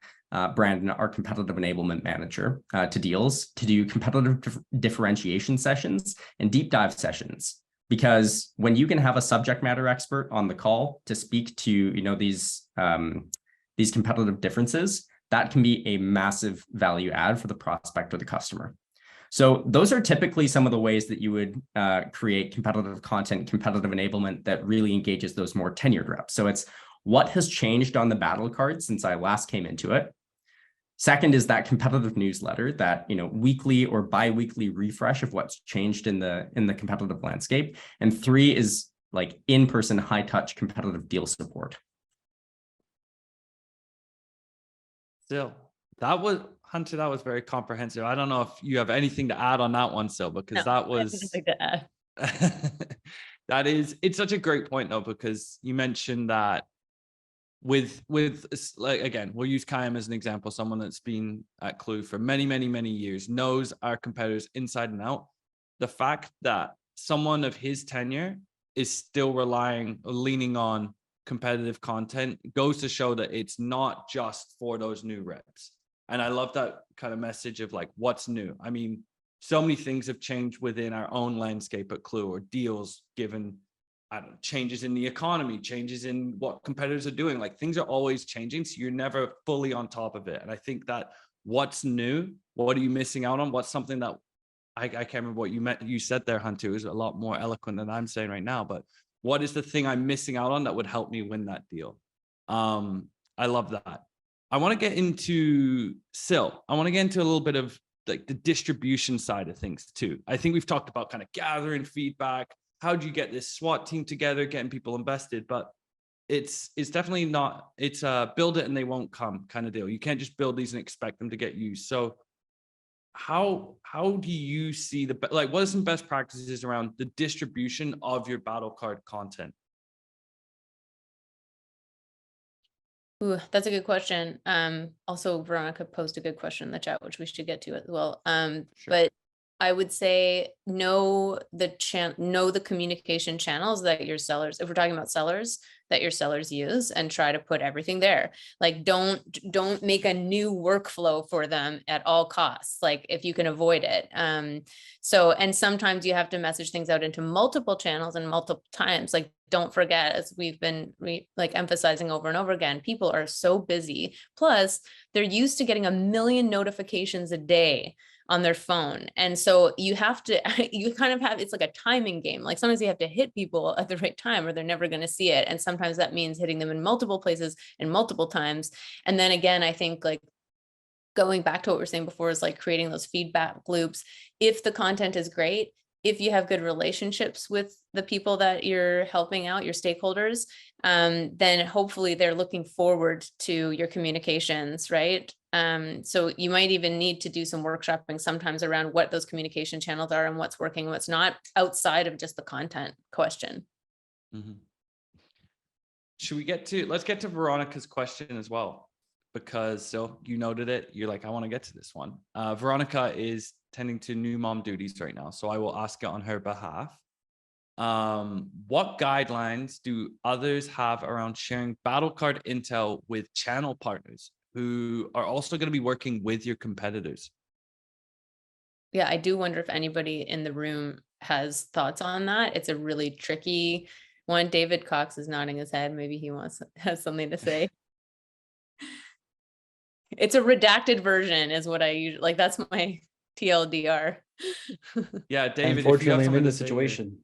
Brandon, our competitive enablement manager, to deals to do competitive differentiation sessions and deep dive sessions. Because when you can have a subject matter expert on the call to speak to these competitive differences, that can be a massive value add for the prospect or the customer. So those are typically some of the ways that you would create competitive content, competitive enablement that really engages those more tenured reps. So it's what has changed on the battle card since I last came into it. Second is that competitive newsletter, that weekly or bi-weekly refresh of what's changed in the competitive landscape. And 3 is like in-person, high-touch competitive deal support. Still, that was Hunter. That was very comprehensive. I don't know if you have anything to add on that one, still, because that was nothing to add. It's such a great point though, because you mentioned that with like, again, we'll use Kayam as an example, someone that's been at Klue for many years, knows our competitors inside and out. The fact that someone of his tenure is still leaning on competitive content goes to show that it's not just for those new reps. And I love that kind of message of like, what's new? I mean, so many things have changed within our own landscape at Klue, or deals given changes in the economy, changes in what competitors are doing. Like, things are always changing, so you're never fully on top of it. And I think that what's new, what are you missing out on? What's something that I can't remember what you said there, Hunter. It was a lot more eloquent than I'm saying right now, but what is the thing I'm missing out on that would help me win that deal? I love that. I want to get into I want to get into a little bit of like the distribution side of things too. I think we've talked about kind of gathering feedback. How do you get this SWAT team together, getting people invested? But it's definitely not, it's a build it and they won't come kind of deal. You can't just build these and expect them to get used. So how do you see what are some best practices around the distribution of your battle card content? Ooh, that's a good question. Also, Veronica posed a good question in the chat, which we should get to as well. Sure. But I would say know the communication channels that your sellers, if we're talking about sellers, that your sellers use, and try to put everything there. Like, don't make a new workflow for them at all costs, like if you can avoid it. And sometimes you have to message things out into multiple channels and multiple times. Like, don't forget, as we've been emphasizing over and over again, people are so busy. Plus, they're used to getting 1 million notifications a day on their phone. And so you have to, it's like a timing game. Like, sometimes you have to hit people at the right time or they're never going to see it. And sometimes that means hitting them in multiple places and multiple times. And then again, I think like going back to what we were saying before is like creating those feedback loops. If the content is great, if you have good relationships with the people that you're helping out, your stakeholders, then hopefully they're looking forward to your communications, right? So you might even need to do some workshopping sometimes around what those communication channels are and what's working, what's not, outside of just the content question. Mm-hmm. Let's get to Veronica's question as well. because so you noted it. You're like, I want to get to this one. Veronica is tending to new mom duties right now, so I will ask it on her behalf. What guidelines do others have around sharing battle card intel with channel partners who are also going to be working with your competitors? Yeah, I do wonder if anybody in the room has thoughts on that. It's a really tricky one. David Cox is nodding his head. Maybe he has something to say. It's a redacted version is what I usually like. That's my TLDR. Yeah, David, Unfortunately, I'm in the situation.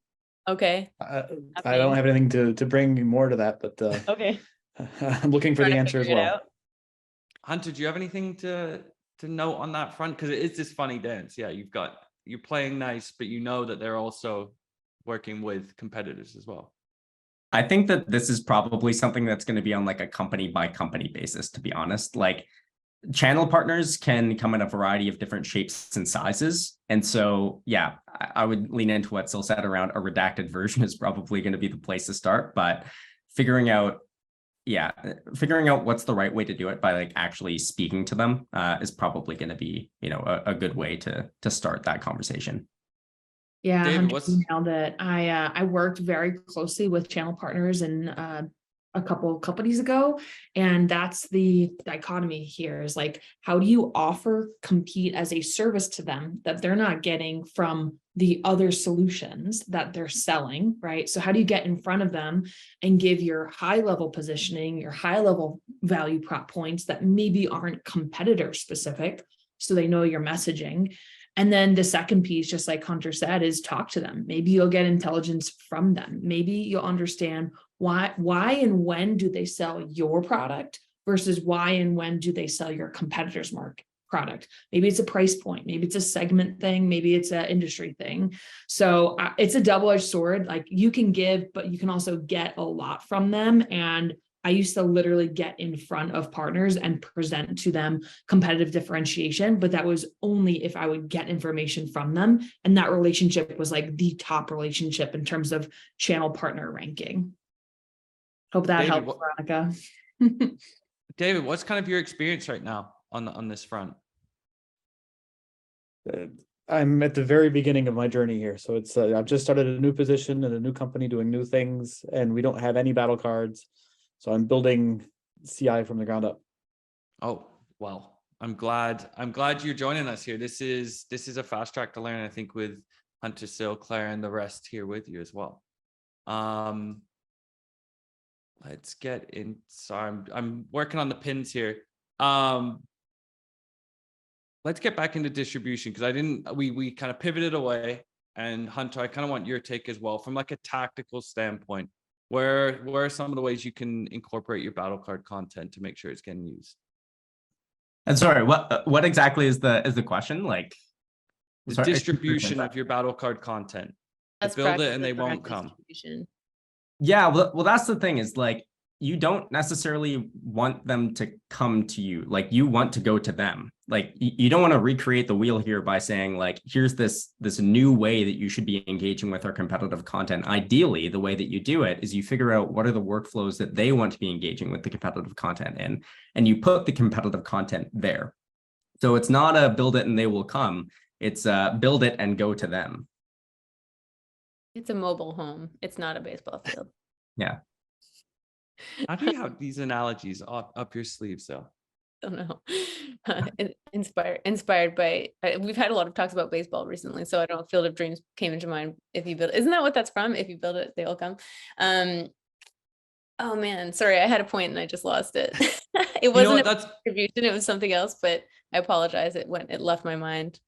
Okay. I don't have anything to bring more to that, but okay. I'm looking for the answer as well. Hunter, do you have anything to note on that front? Because it is this funny dance. Yeah, you're playing nice, but you know that they're also working with competitors as well. I think that this is probably something that's going to be on like a company by company basis, to be honest. Like channel partners can come in a variety of different shapes and sizes. And so, yeah, I would lean into what Syl said around a redacted version is probably going to be the place to start. But figuring out what's the right way to do it by like actually speaking to them is probably going to be, a good way to start that conversation. Yeah, David, Hunter nailed it. I worked very closely with channel partners and a couple companies ago, and that's the dichotomy here is like, how do you offer compete as a service to them that they're not getting from the other solutions that they're selling, right? So how do you get in front of them and give your high level positioning, your high level value prop points that maybe aren't competitor specific, so they know your messaging. And then the second piece, just like Hunter said, is talk to them. Maybe you'll get intelligence from them. Maybe you'll understand why and when do they sell your product versus why and when do they sell your competitor's product. Maybe it's a price point. Maybe it's a segment thing. Maybe it's an industry thing. So it's a double-edged sword. Like you can give, but you can also get a lot from them. And I used to literally get in front of partners and present to them competitive differentiation, but that was only if I would get information from them. And that relationship was like the top relationship in terms of channel partner ranking. Hope that David, helps, Veronica. David, what's kind of your experience right now on this front? I'm at the very beginning of my journey here. So it's I've just started a new position in a new company doing new things, and we don't have any battle cards. So I'm building CI from the ground up. Oh, well, I'm glad you're joining us here. This is a fast track to learn, I think, with Hunter, Syl, Claire, and the rest here with you as well. Let's get in. Sorry, I'm working on the pins here. Let's get back into distribution because we kind of pivoted away. And Hunter, I kind of want your take as well from like a tactical standpoint. Where are some of the ways you can incorporate your battle card content to make sure it's getting used? And sorry, what exactly is the question? Like the distribution of your battle card content. That's build it and they won't come. Yeah, well, that's the thing is like you don't necessarily want them to come to you. Like you want to go to them. Like you don't want to recreate the wheel here by saying like, here's this new way that you should be engaging with our competitive content. Ideally, the way that you do it is you figure out what are the workflows that they want to be engaging with the competitive content in, and you put the competitive content there. So it's not a build it and they will come. It's build it and go to them. It's a mobile home. It's not a baseball field. Yeah. How do you have these analogies up your sleeve, so? I don't know. Inspired by, we've had a lot of talks about baseball recently, so I don't know, Field of Dreams came into mind. If you build, isn't that what that's from? If you build it, they all come. Oh man, sorry, I had a point and I just lost it. It wasn't a distribution, it was something else, but I apologize. It left my mind.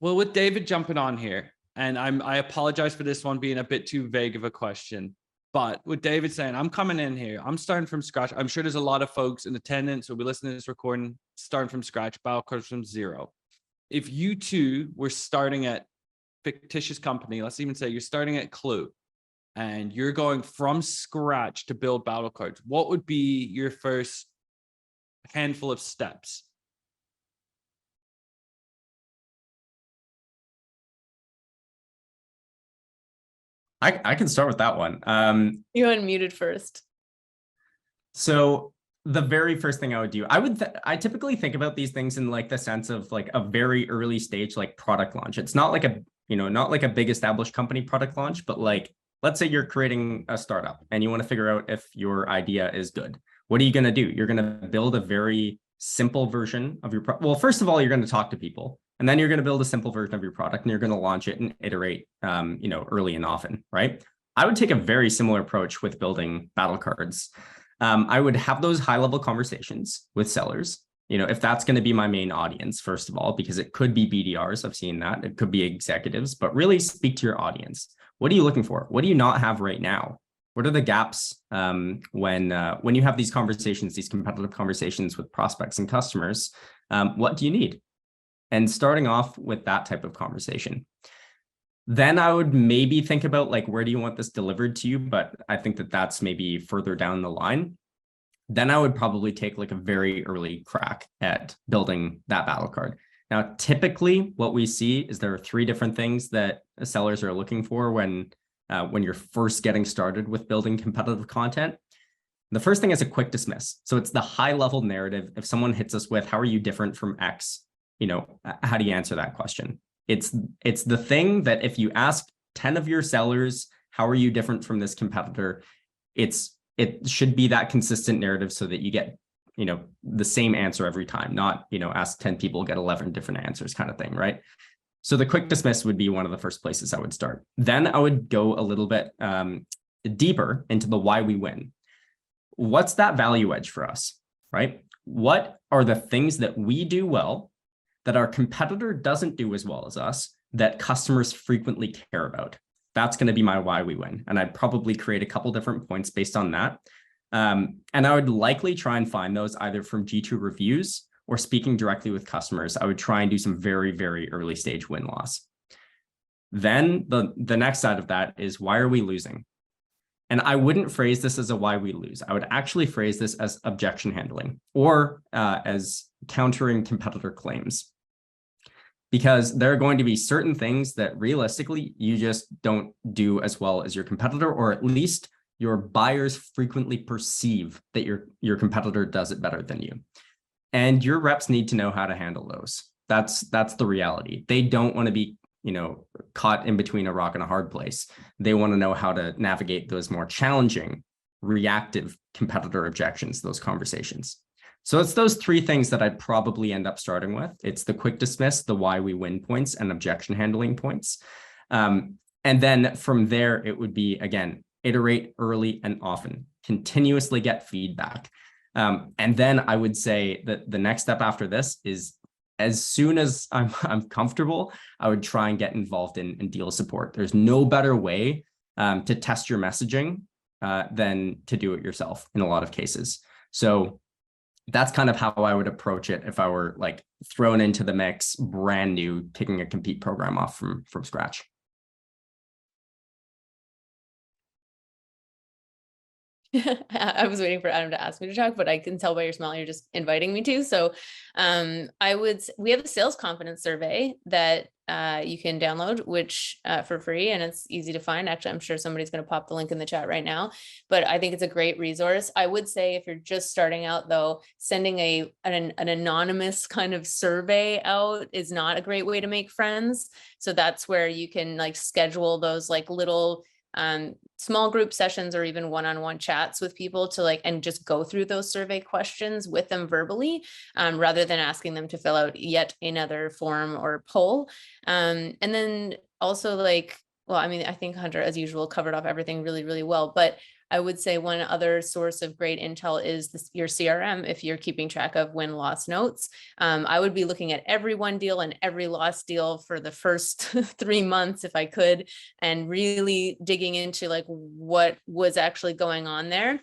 Well, with David jumping on here, and I apologize for this one being a bit too vague of a question. But with David saying, I'm coming in here, I'm starting from scratch. I'm sure there's a lot of folks in attendance who'll be listening to this recording, starting from scratch, battle cards from zero. If you two were starting at fictitious company, let's even say you're starting at Klue, and you're going from scratch to build battle cards, what would be your first handful of steps? I can start with that one. You unmuted first. So the very first thing I would do, I typically think about these things in like the sense of like a very early stage, like product launch. It's not like not like a big established company product launch, but like, let's say you're creating a startup and you want to figure out if your idea is good. What are you going to do? You're going to build a very simple version of your well, first of all, you're going to talk to people, and then you're going to build a simple version of your product, and you're going to launch it and iterate, early and often, right? I would take a very similar approach with building Battlecards. I would have those high-level conversations with sellers, if that's going to be my main audience, first of all, because it could be BDRs. I've seen that. It could be executives, but really speak to your audience. What are you looking for? What do you not have right now? What are the gaps when you have these conversations, these competitive conversations with prospects and customers? What do you need? And starting off with that type of conversation. Then I would maybe think about like, where do you want this delivered to you? But I think that that's maybe further down the line. Then I would probably take like a very early crack at building that battle card. Now, typically what we see is there are 3 different things that sellers are looking for when you're first getting started with building competitive content. The first thing is a quick dismiss. So it's the high level narrative. If someone hits us with, how are you different from X? How do you answer that question? It's the thing that if you ask 10 of your sellers, how are you different from this competitor? It should be that consistent narrative so that you get, the same answer every time, not, ask 10 people, get 11 different answers kind of thing, right? So the quick dismiss would be one of the first places I would start. Then I would go a little bit deeper into the why we win. What's that value edge for us, right? What are the things that we do well that our competitor doesn't do as well as us that customers frequently care about? That's going to be my why we win. And I'd probably create a couple different points based on that. And I would likely try and find those either from G2 reviews or speaking directly with customers. I would try and do some very, very early stage win-loss. Then the next side of that is, why are we losing? And I wouldn't phrase this as a why we lose. I would actually phrase this as objection handling or as countering competitor claims. Because there are going to be certain things that realistically you just don't do as well as your competitor, or at least your buyers frequently perceive that your competitor does it better than you. And your reps need to know how to handle those. That's the reality. They don't want to be, caught in between a rock and a hard place. They want to know how to navigate those more challenging, reactive competitor objections, those conversations. So it's those 3 things that I'd probably end up starting with. It's the quick dismiss, the why we win points, and objection handling points. And then from there, it would be, again, iterate early and often, continuously get feedback. And then I would say that the next step after this is, as soon as I'm comfortable, I would try and get involved in deal support. There's no better way to test your messaging than to do it yourself in a lot of cases. So that's kind of how I would approach it if I were like thrown into the mix, brand new, kicking a compete program off from scratch. I was waiting for Adam to ask me to talk, but I can tell by your smile you're just inviting me to. So we have a sales confidence survey that you can download, which for free, and it's easy to find. Actually, I'm sure somebody's going to pop the link in the chat right now, but I think it's a great resource. I would say if you're just starting out though, sending an anonymous kind of survey out is not a great way to make friends. So that's where you can like schedule those like little small group sessions or even one-on-one chats with people to like, and just go through those survey questions with them verbally, rather than asking them to fill out yet another form or poll. And then also like, well, I mean, I think Hunter, as usual, covered off everything really, really well, but I would say one other source of great intel is your CRM. If you're keeping track of win-loss notes, I would be looking at every won deal and every lost deal for the first 3 months if I could, and really digging into like what was actually going on there.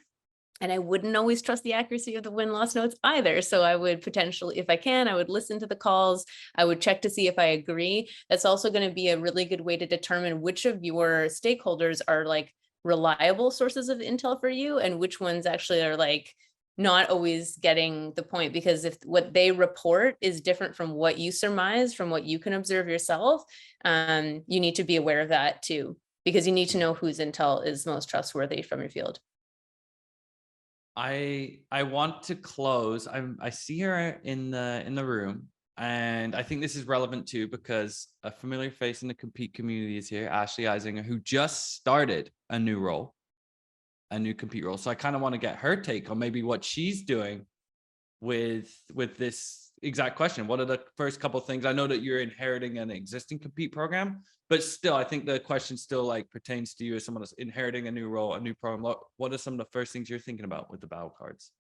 And I wouldn't always trust the accuracy of the win-loss notes either. So I would potentially, if I can, I would listen to the calls. I would check to see if I agree. That's also going to be a really good way to determine which of your stakeholders are like reliable sources of intel for you and which ones actually are like not always getting the point, because if what they report is different from what you surmise, from what you can observe yourself, you need to be aware of that too, because you need to know whose intel is most trustworthy from your field. I want to close. I see her in the room, and I think this is relevant too because a familiar face in the Compete community is here, Ashley Eisinger, who just started a new role, a new Compete role. So I kind of want to get her take on maybe what she's doing with this exact question. What are the first couple of things? I know that you're inheriting an existing Compete program, but still, I think the question still like pertains to you as someone that's inheriting a new role, a new program. What are some of the first things you're thinking about with the battle cards?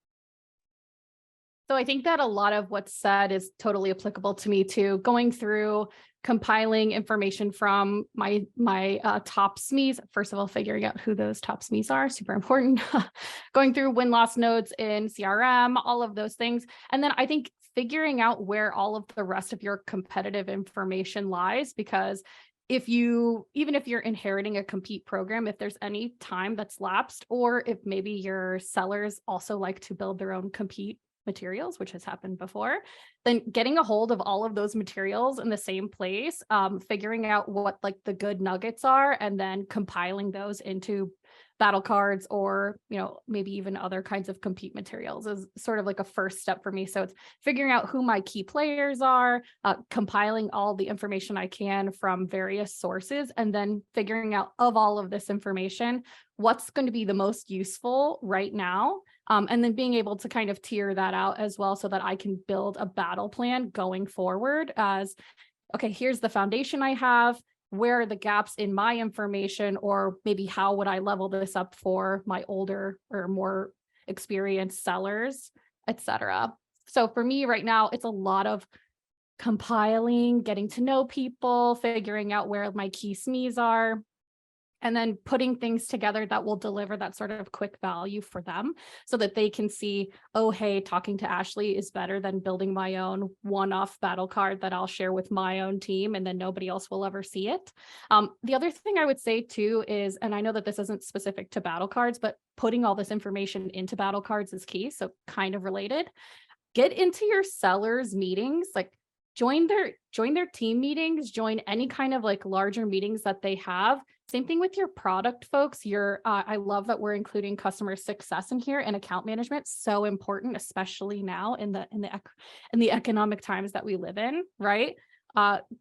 So I think that a lot of what's said is totally applicable to me too. Going through compiling information from my top SMEs. First of all, figuring out who those top SMEs are, super important. Going through win-loss nodes in CRM, all of those things. And then I think figuring out where all of the rest of your competitive information lies, because even if you're inheriting a Compete program, if there's any time that's lapsed, or if maybe your sellers also like to build their own Compete materials, which has happened before, then getting a hold of all of those materials in the same place, figuring out what like the good nuggets are, and then compiling those into battle cards or, maybe even other kinds of Compete materials is sort of like a first step for me. So it's figuring out who my key players are, compiling all the information I can from various sources, and then figuring out of all of this information, what's going to be the most useful right now. And then being able to kind of tier that out as well so that I can build a battle plan going forward as, okay, here's the foundation I have. Where are the gaps in my information, or maybe how would I level this up for my older or more experienced sellers, etc. So for me right now, it's a lot of compiling, getting to know people, figuring out where my key SMEs are, and then putting things together that will deliver that sort of quick value for them so that they can see, oh, hey, talking to Ashley is better than building my own one-off battle card that I'll share with my own team and then nobody else will ever see it. The other thing I would say too is, and I know that this isn't specific to battle cards, but putting all this information into battle cards is key. So kind of related. Get into your sellers' meetings, like join their team meetings, join any kind of like larger meetings that they have. Same thing with your product folks. I love that we're including customer success in here and account management. So important, especially now in the economic times that we live in, right?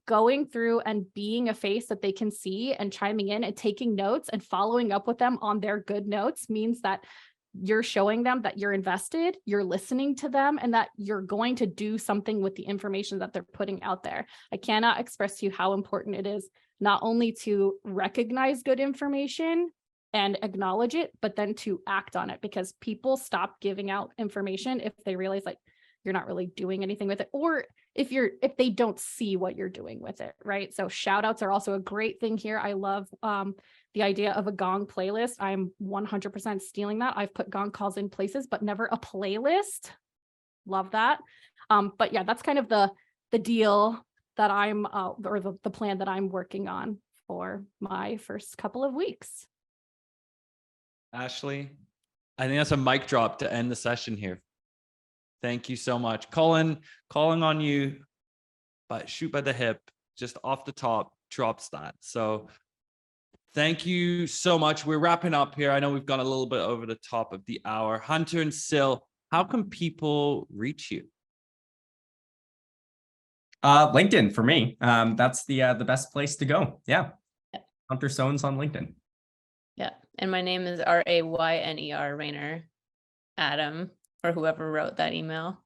Going through and being a face that they can see and chiming in and taking notes and following up with them on their good notes means that you're showing them that you're invested, you're listening to them, and that you're going to do something with the information that they're putting out there. I cannot express to you how important it is not only to recognize good information and acknowledge it, but then to act on it, because people stop giving out information if they realize like you're not really doing anything with it, or if they don't see what you're doing with it, right? So shout outs are also a great thing here. I love the idea of a gong playlist. I'm 100% stealing that. I've put gong calls in places, but never a playlist. Love that. But yeah, that's kind of the deal that I'm, or the plan that I'm working on for my first couple of weeks. Ashley, I think that's a mic drop to end the session here. Thank you so much. Calling on you, but shoot by the hip, just off the top, drops that. So thank you so much. We're wrapping up here. I know we've gone a little bit over the top of the hour. Hunter and Syl, how can people reach you? LinkedIn for me. That's the best place to go. Yeah. Hunter Sones on LinkedIn. Yeah. And my name is Rayner, Rayner, Adam, or whoever wrote that email.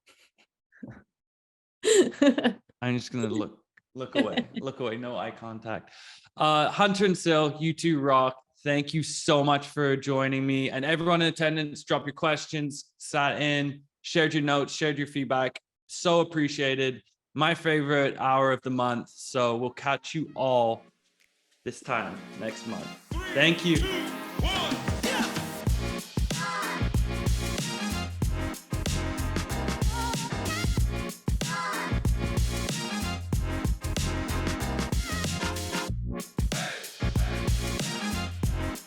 I'm just going to look away, no eye contact. Hunter and Syl, you two rock. Thank you so much for joining me, and everyone in attendance, drop your questions, sat in, shared your notes, shared your feedback. So appreciated. My favorite hour of the month. So we'll catch you all this time next month. Thank you. 2, 1.